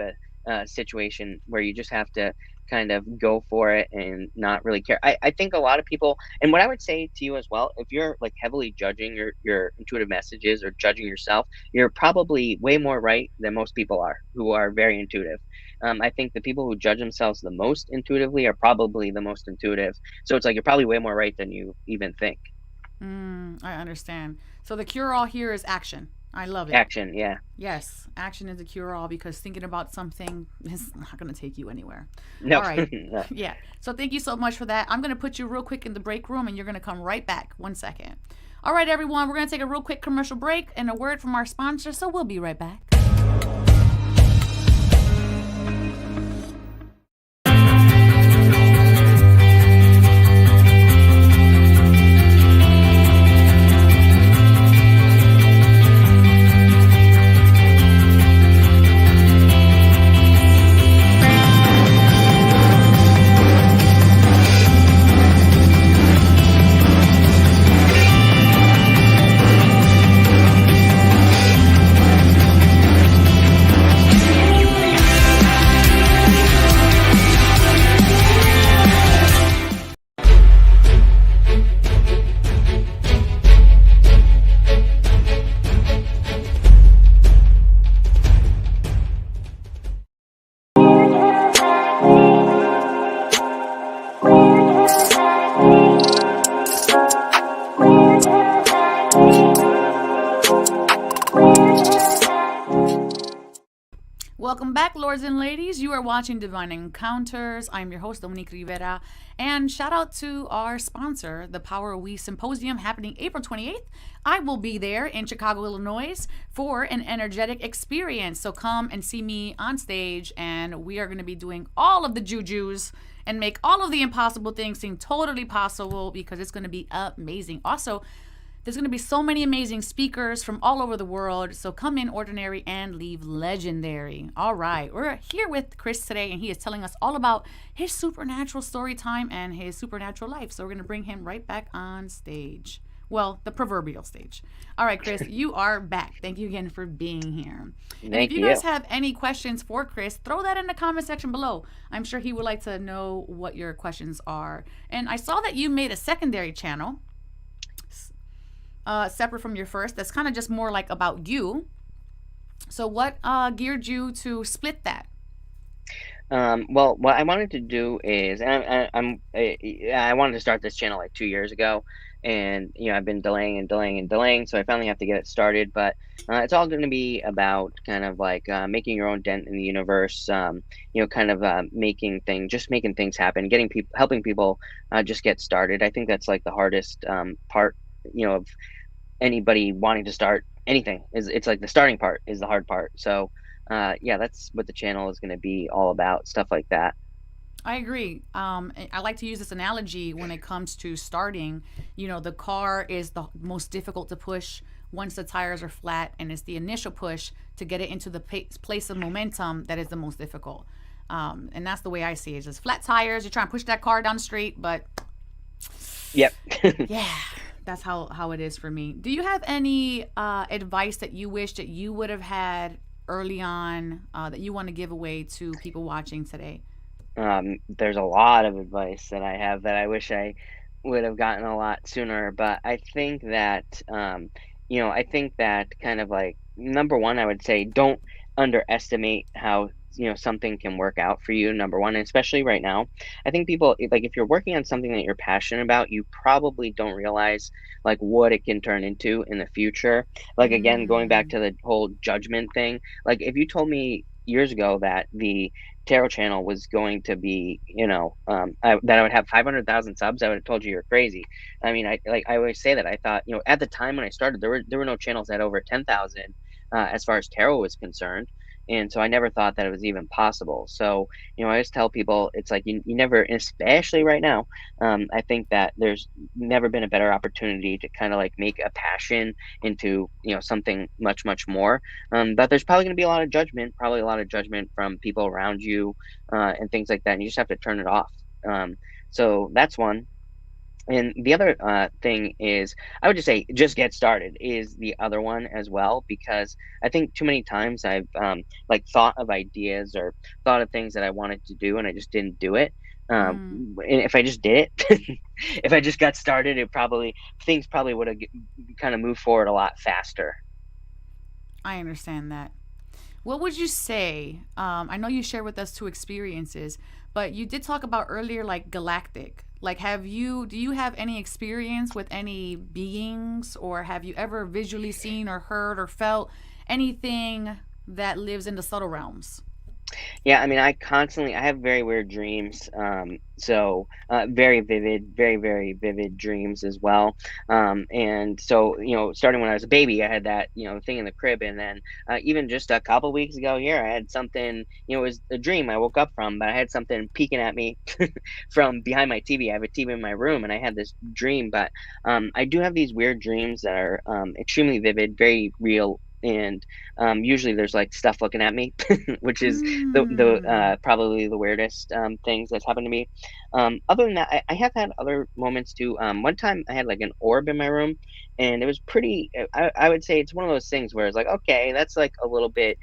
S3: of situation where you just have to kind of go for it and not really care. I think a lot of people, and what I would say to you as well, if you're like heavily judging your intuitive messages or judging yourself, you're probably way more right than most people are who are very intuitive. I think the people who judge themselves the most intuitively are probably the most intuitive. So it's like you're probably way more right than you even think.
S2: I understand. So the cure all here is action. I love it.
S3: Action, yeah.
S2: Yes, action is a cure-all because thinking about something is not going to take you anywhere. All
S3: Nope.
S2: right.
S3: No.
S2: Yeah. So thank you so much for that. I'm going to put you real quick in the break room and you're going to come right back. 1 second. All right, everyone. We're going to take a real quick commercial break and a word from our sponsor. So we'll be right back. Welcome back, lords and ladies. You are watching Divine Encounters. I'm your host, Dominique Rivera. And shout out to our sponsor, the Power We Symposium, happening April 28th. I will be there in Chicago, Illinois for an energetic experience. So come and see me on stage, and we are going to be doing all of the jujus and make all of the impossible things seem totally possible because it's going to be amazing. Also, there's going to be so many amazing speakers from all over the world. So come in ordinary and leave legendary. All right. We're here with Chris today, and he is telling us all about his supernatural story time and his supernatural life. So we're going to bring him right back on stage. Well, the proverbial stage. All right, Chris, you are back. Thank you again for being here. And if you guys have any questions for Chris, throw that in the comment section below. I'm sure he would like to know what your questions are. And I saw that you made a secondary channel. Separate from your first, that's kind of just more like about you. So what geared you to split that?
S3: Well, what I wanted to do is, and I wanted to start this channel like 2 years ago, and I've been delaying and delaying and delaying, so I finally have to get it started. But it's all going to be about kind of like making your own dent in the universe. Kind of making things happen, getting people, helping people just get started. I think that's like the hardest part, of anybody wanting to start anything. It's like the starting part is the hard part. So yeah, that's what the channel is going to be all about, stuff like that.
S2: I agree. I like to use this analogy when it comes to starting. The car is the most difficult to push once the tires are flat, and it's the initial push to get it into the place of momentum that is the most difficult. And that's the way I see it. It's just flat tires. You're trying to push that car down the street, but
S3: Yep.
S2: yeah, that's how it is for me. Do you have any advice that you wish that you would have had early on that you want to give away to people watching today?
S3: There's a lot of advice that I have that I wish I would have gotten a lot sooner, but I think that kind of like number one, I would say don't underestimate how something can work out for you. Number one, and especially right now, I think people like if you're working on something that you're passionate about, you probably don't realize like what it can turn into in the future. Like again, going back
S2: Mm.
S3: to the whole judgment thing, like if you told me years ago that the tarot channel was going to be, that I would have 500,000 subs, I would have told you you're crazy. I mean, I always say that I thought, at the time when I started, there were no channels that had over 10,000 as far as tarot was concerned. And so I never thought that it was even possible. So, I always tell people it's like you never, especially right now, I think that there's never been a better opportunity to kind of like make a passion into, something much, much more. But there's probably going to be probably a lot of judgment from people around you and things like that. And you just have to turn it off. So that's one. And the other thing is, I would just say, just get started is the other one as well, because I think too many times I've like thought of ideas or thought of things that I wanted to do and I just didn't do it.
S2: Mm.
S3: And if I just did it, if I just got started, things probably would have kind of moved forward a lot faster.
S2: I understand that. What would you say? I know you shared with us two experiences, but you did talk about earlier like galactic. Like, do you have any experience with any beings, or have you ever visually seen or heard or felt anything that lives in the subtle realms?
S3: Yeah, I mean, I have very weird dreams. Very vivid, very, very vivid dreams as well. And so, starting when I was a baby, I had that, thing in the crib. And then even just a couple weeks ago here, I had something, it was a dream I woke up from, but I had something peeking at me from behind my TV. I have a TV in my room and I had this dream, but I do have these weird dreams that are extremely vivid, very real. And usually there's like stuff looking at me, which is the
S2: Mm.
S3: probably the weirdest things that's happened to me. Other than that, I have had other moments too. One time I had like an orb in my room, and it was pretty. I would say it's one of those things where it's like, okay, that's like a little bit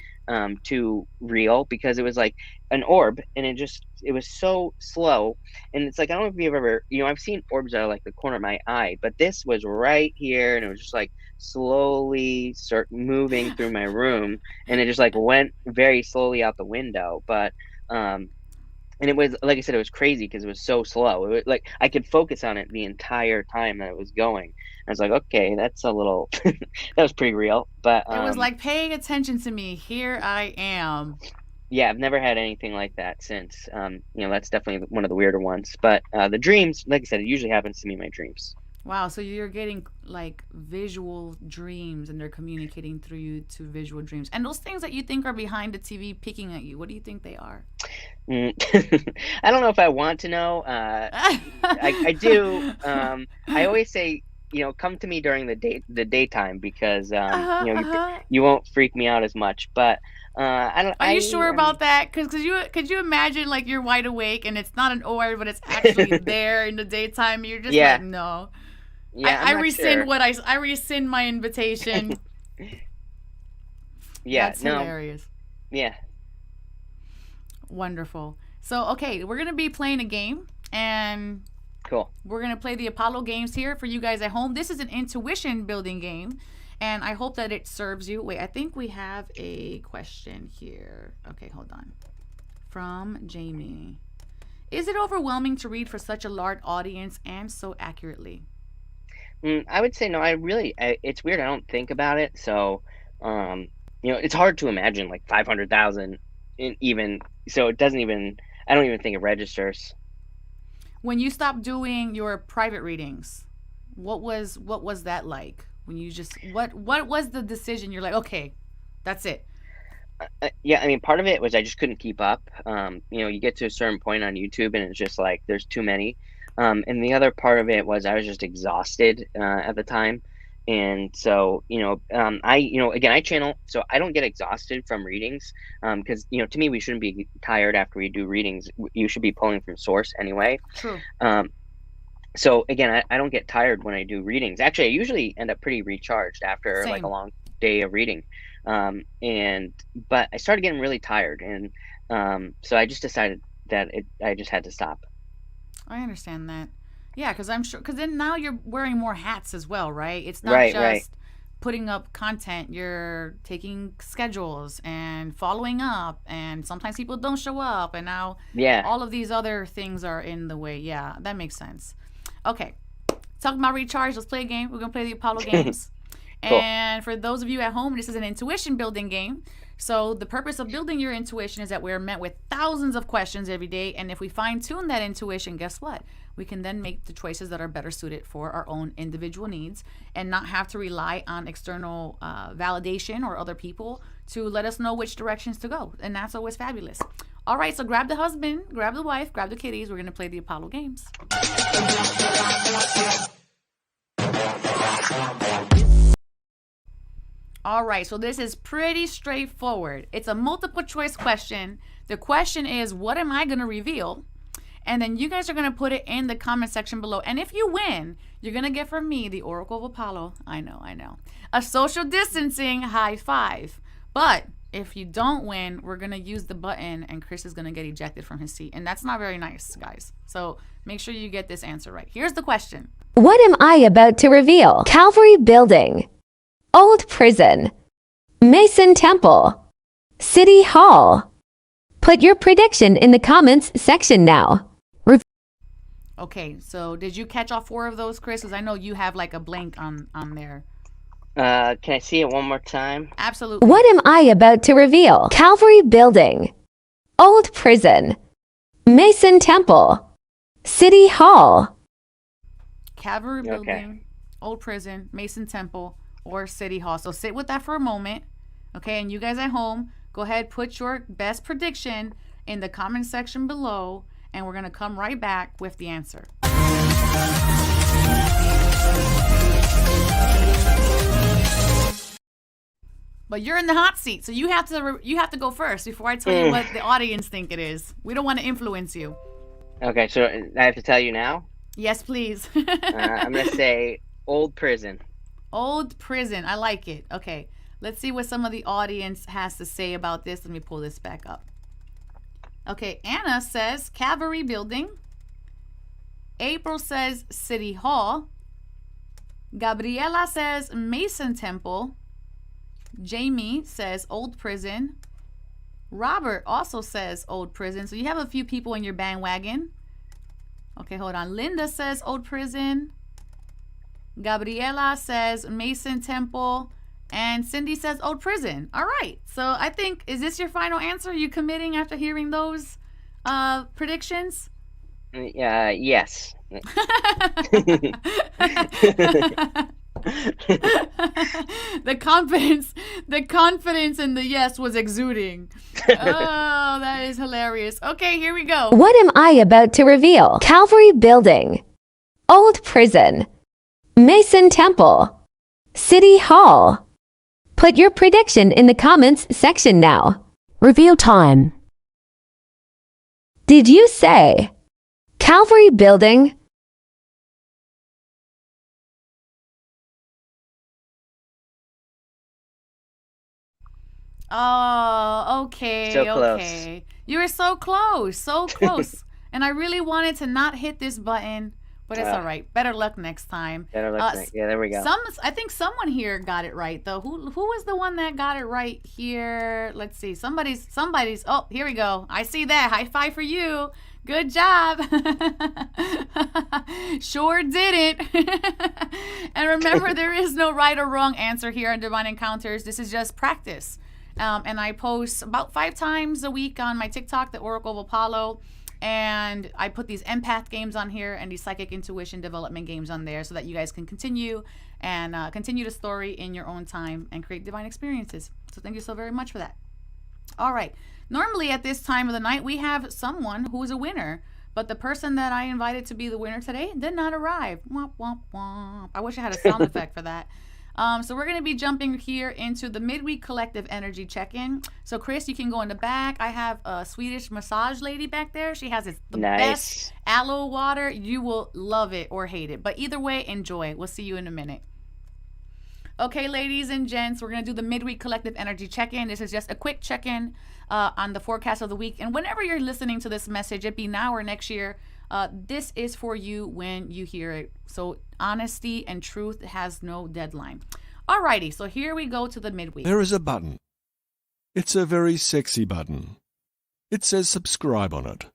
S3: too real, because it was like an orb, and it was so slow, and it's like, I don't know if you've ever, I've seen orbs out of like the corner of my eye, but this was right here, and it was just like slowly start moving through my room, and it just like went very slowly out the window. But and it was, like I said, it was crazy because it was so slow. It was like I could focus on it the entire time that it was going. I was like, okay, that's a little that was pretty real. But
S2: It was like paying attention to me. Here I am.
S3: yeah, I've never had anything like that since. That's definitely one of the weirder ones. But the dreams, like I said, it usually happens to me in my dreams.
S2: Wow, so you're getting like visual dreams and they're communicating through you to visual dreams. And those things that you think are behind the TV peeking at you, what do you think they are?
S3: Mm. I don't know if I want to know. I do. I always say, come to me during the daytime, because
S2: Uh-huh.
S3: you won't freak me out as much. But I don't.
S2: Are you sure about that? Because could you imagine like you're wide awake and it's not an orb, but it's actually there in the daytime? You're just
S3: Yeah,
S2: like, no.
S3: yeah.
S2: I
S3: I'm not
S2: rescind
S3: sure.
S2: I rescind my invitation.
S3: Yeah.
S2: That's
S3: No.
S2: hilarious.
S3: Yeah.
S2: Wonderful. So, okay, we're going to be playing a game, and
S3: Cool.
S2: we're going to play the Apollo games here for you guys at home. This is an intuition building game, and I hope that it serves you. Wait, I think we have a question here. Okay, hold on. From Jamie. Is it overwhelming to read for such a large audience and so accurately?
S3: I would say no. It's weird. I don't think about it. So, it's hard to imagine like 500,000 in even. So it doesn't even. I don't even think it registers.
S2: When you stopped doing your private readings, what was that like? When you just what was the decision? You're like, okay, that's it.
S3: Yeah, I mean, part of it was I just couldn't keep up. You get to a certain point on YouTube, and it's just like there's too many. And the other part of it was I was just exhausted at the time, and so again, I channel, so I don't get exhausted from readings, because to me we shouldn't be tired after we do readings. You should be pulling from source anyway.
S2: True.
S3: Um, so again, I don't get tired when I do readings. Actually, I usually end up pretty recharged after like a
S2: Same.
S3: long day of reading. And but I started getting really tired, and so I just decided that I just had to stop.
S2: I understand that. Yeah, because I'm sure. Because then now you're wearing more hats as well, right? It's not
S3: Right, right.
S2: just putting up content. You're taking schedules and following up, and sometimes people don't show up, and now
S3: Yeah.
S2: all of these other things are in the way. Yeah, that makes sense. Okay, talking about recharge. Let's play a game. We're gonna play the Apollo games.
S3: Cool.
S2: And for those of you at home, this is an intuition building game. So the purpose of building your intuition is that we're met with thousands of questions every day, and if we fine tune that intuition, guess what? We can then make the choices that are better suited for our own individual needs, and not have to rely on external validation or other people to let us know which directions to go. And that's always fabulous. All right, so grab the husband, grab the wife, grab the kitties. We're going to play the Apollo games. All right, so this is pretty straightforward. It's a multiple choice question. The question is, what am I going to reveal? And then you guys are going to put it in the comment section below. And if you win, you're going to get from me, the Oracle of Apollo. I know. A social distancing high five. But if you don't win, we're going to use the button and Chris is going to get ejected from his seat. And that's not very nice, guys. So make sure you get this answer right. Here's the question.
S4: What am I about to reveal? Calvary Building, Old Prison, Mason Temple, City Hall. Put your prediction in the comments section now.
S2: Okay, so did you catch all 4 of those, Chris? Because I know you have like a blank on there.
S3: Can I see it one more time?
S2: Absolutely.
S4: What am I about to reveal? Calvary Building, Old Prison, Mason Temple, City Hall.
S2: Cavalry
S3: Okay.
S2: Building, Old Prison, Mason Temple, or City Hall. So sit with that for a moment. Okay, and you guys at home, go ahead, put your best prediction in the comment section below, and we're going to come right back with the answer. But you're in the hot seat, so you have to go first before I tell you what the audience think it is. We don't want to influence you.
S3: Okay, so I have to tell you now?
S2: Yes, please.
S3: I'm going to say Old Prison.
S2: Old Prison. I like it. Okay, let's see what some of the audience has to say about this. Let me pull this back up. Okay, Anna says Cavalry Building. April says City Hall. Gabriela says Mason Temple. Jamie says Old Prison. Robert also says Old Prison. So you have a few people in your bandwagon. Okay, hold on. Linda says Old Prison. Gabriela says Mason Temple. And Cindy says Old Prison. All right. So I think, is this your final answer? Are you committing after hearing those predictions?
S3: Yes.
S2: The confidence in the yes was exuding. Oh, that is hilarious. Okay, here we go.
S4: What am I about to reveal? Calvary Building, Old Prison, Mason Temple, City Hall. Put your prediction in the comments section now. Reveal time. Did you say Calvary Building?
S2: Oh, okay.
S3: So close.
S2: Okay. You were so close. So close. And I really wanted to not hit this button, but it's all right. Better luck next time.
S3: Better luck next. Yeah, there we go.
S2: I think someone here got it right though. Who was the one that got it right here? Let's see. Somebody's oh, here we go. I see that. High five for you. Good job. Sure did it. And remember, there is no right or wrong answer here on Divine Encounters. This is just practice. And I post about 5 times a week on my TikTok, the Oracle of Apollo. And I put these empath games on here and these psychic intuition development games on there so that you guys can continue the story in your own time and create divine experiences. So thank you so very much for that. All right. Normally at this time of the night, we have someone who is a winner. But the person that I invited to be the winner today did not arrive. Womp, womp, womp. I wish I had a sound effect for that. So we're going to be jumping here into the midweek collective energy check-in. So Chris, you can go in the back. I have a Swedish massage lady back there. She has the best aloe water. You will love it or hate it. But either way, enjoy. We'll see you in a minute. Okay, ladies and gents, we're going to do the midweek collective energy check-in. This is just a quick check-in on the forecast of the week. And whenever you're listening to this message, it be now or next year, this is for you when you hear it. So honesty and truth has no deadline. Alrighty, so here we go to the midweek.
S5: There is a button. It's a very sexy button. It says subscribe on it.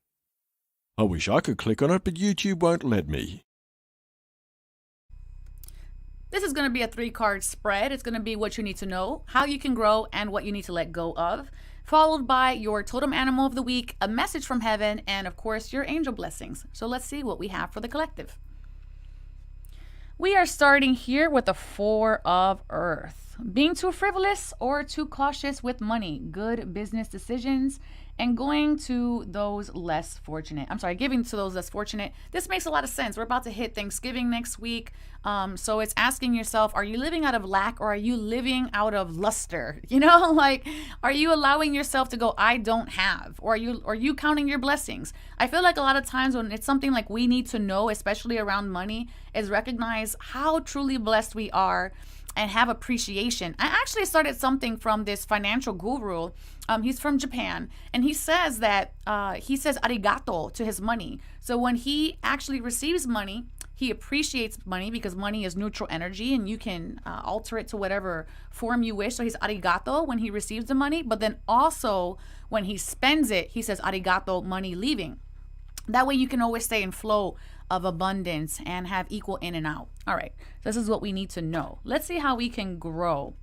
S5: I wish I could click on it, but YouTube won't let me.
S2: This is going to be a 3-card spread. It's going to be what you need to know, how you can grow, and what you need to let go of, followed by your totem animal of the week, a message from heaven, and of course your angel blessings. So let's see what we have for the collective. We are starting here with the 4 of Earth. Being too frivolous or too cautious with money, good business decisions, and giving to those less fortunate. This makes a lot of sense. We're about to hit Thanksgiving next week. So it's asking yourself, are you living out of lack or are you living out of luster? You know, like, are you allowing yourself to go, I don't have? Or are you counting your blessings? I feel like a lot of times when it's something like we need to know, especially around money, is recognize how truly blessed we are and have appreciation. I actually started something from this financial guru. He's from Japan, and he says that he says arigato to his money. So when he actually receives money, he appreciates money because money is neutral energy and you can alter it to whatever form you wish. So he's arigato when he receives the money, but then also when he spends it, he says arigato money leaving. That way you can always stay in flow of abundance and have equal in and out. All right, this is what we need to know. Let's see how we can grow.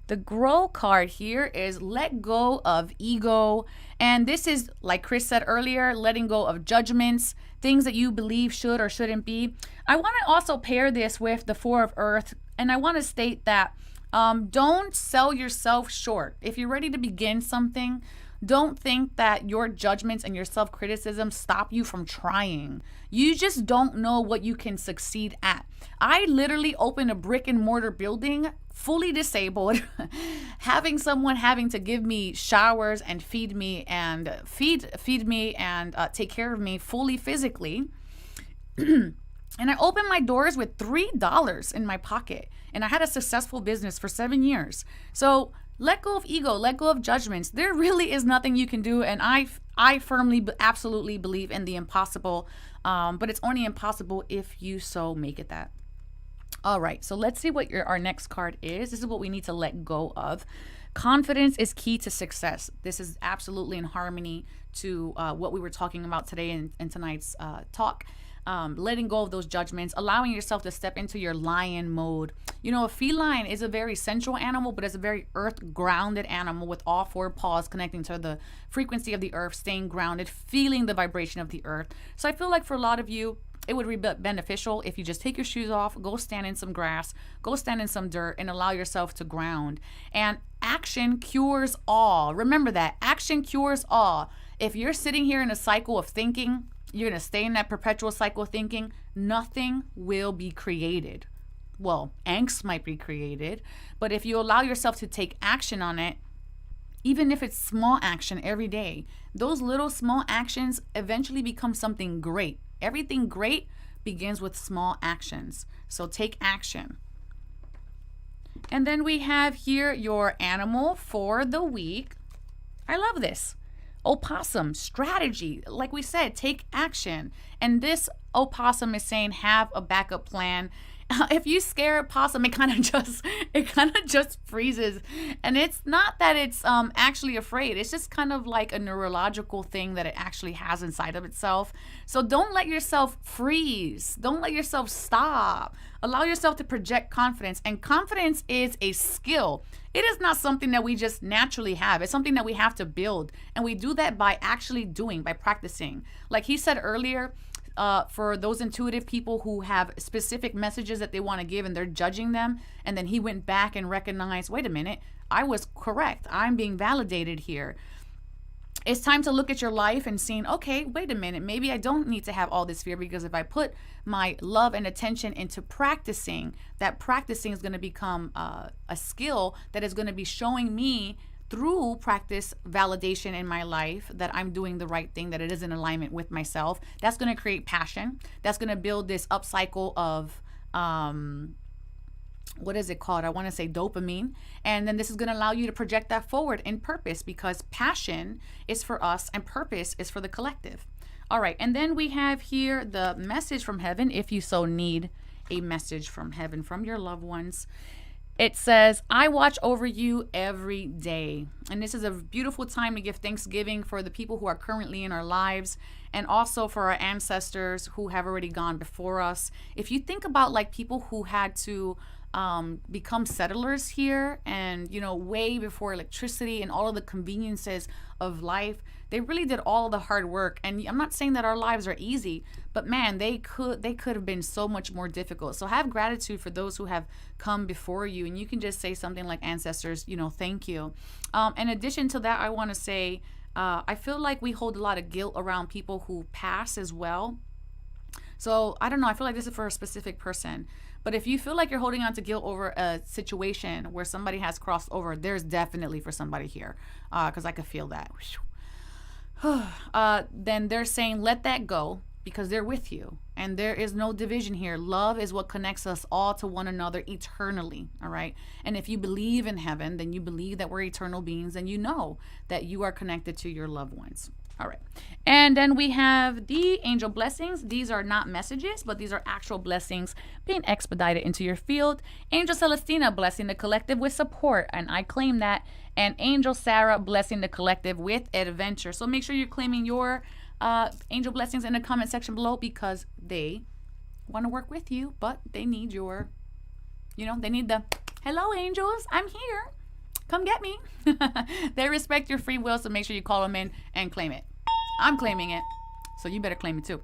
S2: The grow card here is let go of ego. And this is, like Chris said earlier, letting go of judgments, things that you believe should or shouldn't be. I want to also pair this with the Four of Earth. And I want to state that don't sell yourself short. If you're ready to begin something, don't think that your judgments and your self-criticism stop you from trying. You just don't know what you can succeed at. I literally opened a brick and mortar building, fully disabled, having someone having to give me showers and feed me and take care of me fully physically. And I opened my doors with $3 in my pocket, and I had a successful business for 7 years. So let go of ego, let go of judgments. There really is nothing you can do, and I firmly, absolutely believe in the impossible, but it's only impossible if you so make it that. All right, so let's see what our next card is. This is what we need to let go of. Confidence is key to success. This is absolutely in harmony to what we were talking about today in tonight's talk. Letting go of those judgments, allowing yourself to step into your lion mode. You know, a feline is a very sensual animal, but it's a very earth-grounded animal with all four paws connecting to the frequency of the earth, staying grounded, feeling the vibration of the earth. So I feel like for a lot of you, it would be beneficial if you just take your shoes off, go stand in some grass, go stand in some dirt, and allow yourself to ground. And action cures all. Remember that. Action cures all. If you're sitting here in a cycle of thinking, you're going to stay in that perpetual cycle of thinking, nothing will be created. Well, angst might be created, but if you allow yourself to take action on it, even if it's small action every day, those little small actions eventually become something great. Everything great begins with small actions. So take action. And then we have here your animal for the week. I love this. Opossum, strategy. Like we said, take action. And this opossum is saying have a backup plan. If you scare a possum, it kind of just freezes. And it's not that it's actually afraid. It's just kind of like a neurological thing that it actually has inside of itself. So don't let yourself freeze. Don't let yourself stop. Allow yourself to project confidence. And confidence is a skill. It is not something that we just naturally have. It's something that we have to build. And we do that by actually doing, by practicing. Like he said earlier, for those intuitive people who have specific messages that they want to give and they're judging them, and then he went back and recognized, wait a minute, I was correct. I'm being validated here. It's time to look at your life and seeing, okay, wait a minute, maybe I don't need to have all this fear, because if I put my love and attention into practicing, that practicing is going to become a skill that is going to be showing me through practice validation in my life that I'm doing the right thing, that it is in alignment with myself. That's going to create passion. That's going to build this upcycle of, what is it called? I want to say dopamine. And then this is going to allow you to project that forward in purpose, because passion is for us and purpose is for the collective. All right. And then we have here the message from heaven, if you so need a message from heaven from your loved ones. It says, I watch over you every day. And this is a beautiful time to give thanksgiving for the people who are currently in our lives, and also for our ancestors who have already gone before us. If you think about like people who had to become settlers here, and way before electricity and all of the conveniences of life, they really did all of the hard work. And I'm not saying that our lives are easy, but man, they could have been so much more difficult. So have gratitude for those who have come before you, and you can just say something like, ancestors, thank you. In addition to that, I want to say I feel like we hold a lot of guilt around people who pass as well. So I don't know, I feel like this is for a specific person. But if you feel like you're holding on to guilt over a situation where somebody has crossed over, there's definitely for somebody here, because I could feel that. Then they're saying, let that go, because they're with you. And there is no division here. Love is what connects us all to one another eternally, all right? And if you believe in heaven, then you believe that we're eternal beings, and you know that you are connected to your loved ones. All right. And then we have the angel blessings. These are not messages, but these are actual blessings being expedited into your field. Angel Celestina blessing the collective with support, and I claim that. And Angel Sarah blessing the collective with adventure. So make sure you're claiming your angel blessings in the comment section below, because they want to work with you, but they need your, they need the, hello angels, I'm here, come get me. They respect your free will, so make sure you call them in and claim it. I'm claiming it, so you better claim it too.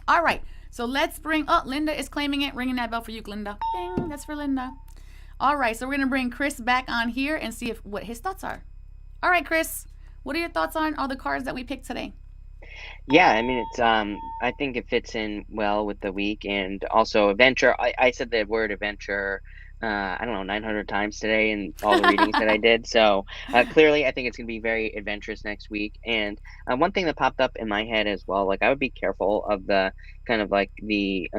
S2: All right, so let's bring, Linda is claiming it. Ringing that bell for you, Linda. Ding, that's for Linda. All right, so we're gonna bring Chris back on here and see what his thoughts are. All right, Chris, what are your thoughts on all the cards that we picked today?
S3: Yeah, I mean, it's I think it fits in well with the week, and also adventure. I said the word adventure, I don't know, 900 times today in all the readings that I did. So clearly, I think it's going to be very adventurous next week. And one thing that popped up in my head as well, like I would be careful of the kind of like the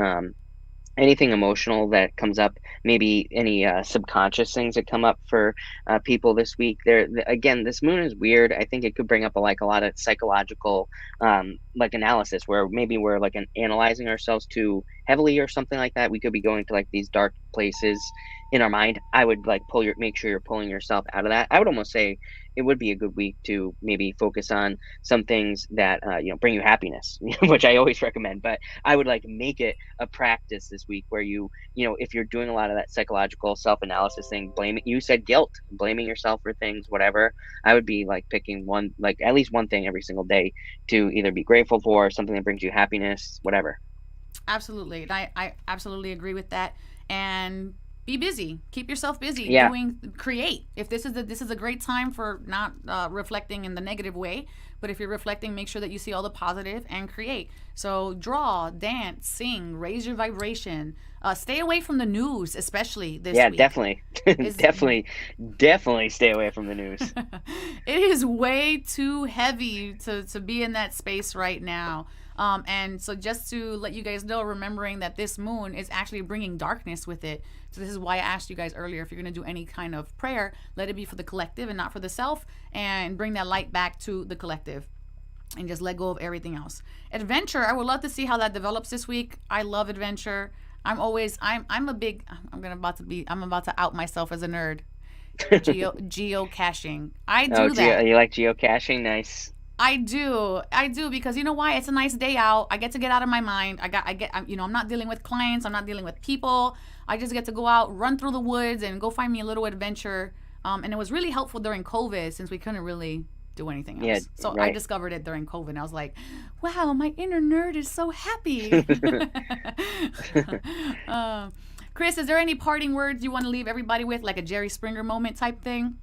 S3: anything emotional that comes up, maybe any subconscious things that come up for people this week. Again, this moon is weird. I think it could bring up a lot of psychological like analysis, where maybe we're like analyzing ourselves too heavily or something like that. We could be going to like these dark places in our mind. I would like make sure you're pulling yourself out of that. I would almost say it would be a good week to maybe focus on some things that bring you happiness, which I always recommend. But I would like make it a practice this week where if you're doing a lot of that psychological self-analysis thing, you said guilt, blaming yourself for things, whatever. I would be like picking one, like at least one thing every single day to either be grateful for, something that brings you happiness, whatever.
S2: Absolutely. I absolutely agree with that. And be busy. Keep yourself busy.
S3: Yeah.
S2: Create. If this is a great time for not reflecting in the negative way, but if you're reflecting, make sure that you see all the positive and create. So draw, dance, sing, raise your vibration. Stay away from the news, especially this week.
S3: Yeah, definitely. Definitely stay away from the news.
S2: It is way too heavy to be in that space right now. And so just to let you guys know, remembering that this moon is actually bringing darkness with it. So this is why I asked you guys earlier, if you're going to do any kind of prayer, let it be for the collective and not for the self, and bring that light back to the collective and just let go of everything else. Adventure, I would love to see how that develops this week. I love adventure. I'm about to out myself as a nerd. Geocaching. I do that.
S3: You like geocaching? Nice.
S2: I do because you know why? It's a nice day out. I get to get out of my mind. I'm not dealing with clients. I'm not dealing with people. I just get to go out, run through the woods, and go find me a little adventure. And it was really helpful during COVID, since we couldn't really do anything else.
S3: Yeah,
S2: so
S3: right.
S2: I discovered it during COVID, and I was like, wow, my inner nerd is so happy. Chris, is there any parting words you want to leave everybody with, like a Jerry Springer moment type thing?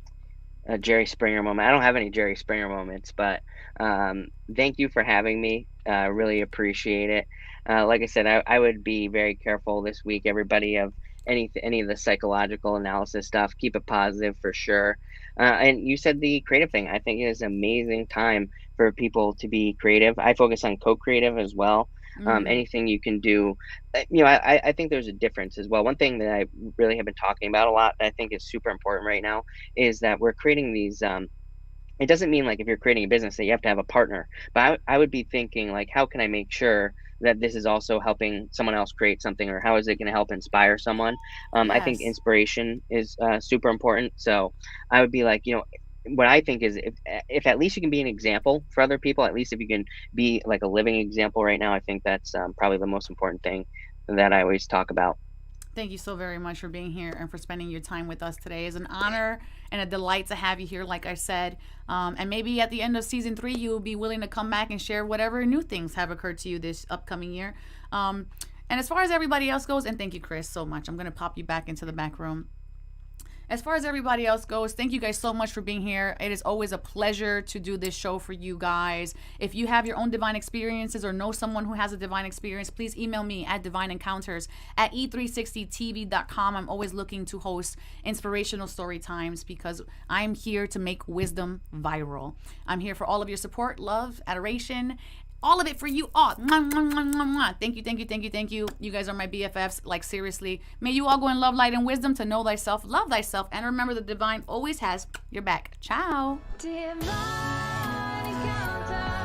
S3: A Jerry Springer moment. I don't have any Jerry Springer moments, but thank you for having me. Really appreciate it. Like I said, I would be very careful this week, everybody, of any of the psychological analysis stuff. Keep it positive for sure. And you said the creative thing. I think it is an amazing time for people to be creative. I focus on co-creative as well. Anything you can do, I think there's a difference as well. One thing that I really have been talking about a lot that I think is super important right now is that we're creating these, it doesn't mean like if you're creating a business that you have to have a partner, but I would be thinking like, how can I make sure that this is also helping someone else create something, or how is it going to help inspire someone? I think inspiration is super important. So I would be like, what I think is if at least you can be an example for other people, at least if you can be like a living example right now, I think that's probably the most important thing that I always talk about.
S2: Thank you so very much for being here and for spending your time with us today. It's an honor and a delight to have you here, like I said. And maybe at the end of season 3, you'll be willing to come back and share whatever new things have occurred to you this upcoming year. And as far as everybody else goes, and thank you, Chris, so much. I'm going to pop you back into the back room. As far as everybody else goes, thank you guys so much for being here. It is always a pleasure to do this show for you guys. If you have your own divine experiences or know someone who has a divine experience, please email me at divineencounters@e360tv.com. I'm always looking to host inspirational story times because I'm here to make wisdom viral. I'm here for all of your support, love, adoration, all of it for you all. Mwah, mwah, mwah, mwah, mwah. Thank you, thank you, thank you, thank you. You guys are my BFFs. Like, seriously. May you all go in love, light, and wisdom to know thyself, love thyself, and remember the divine always has your back. Ciao.
S1: Divine encounter.